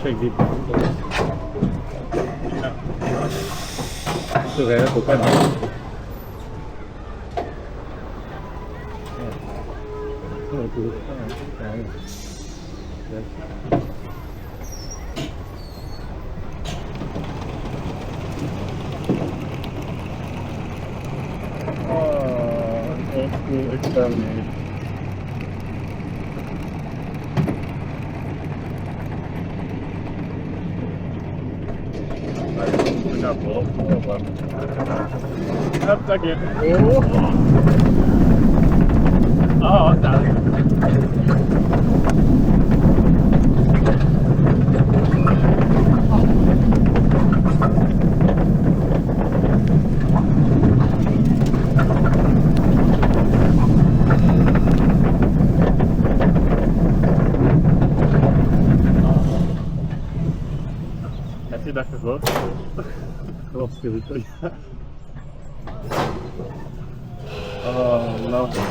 check dit. Zo ga je ook aan. Zo goed. Ik stel niet. Hup, dank je. Oh, daar. Heb je dat gehoord? Klopt, Philippe. Oh, love it.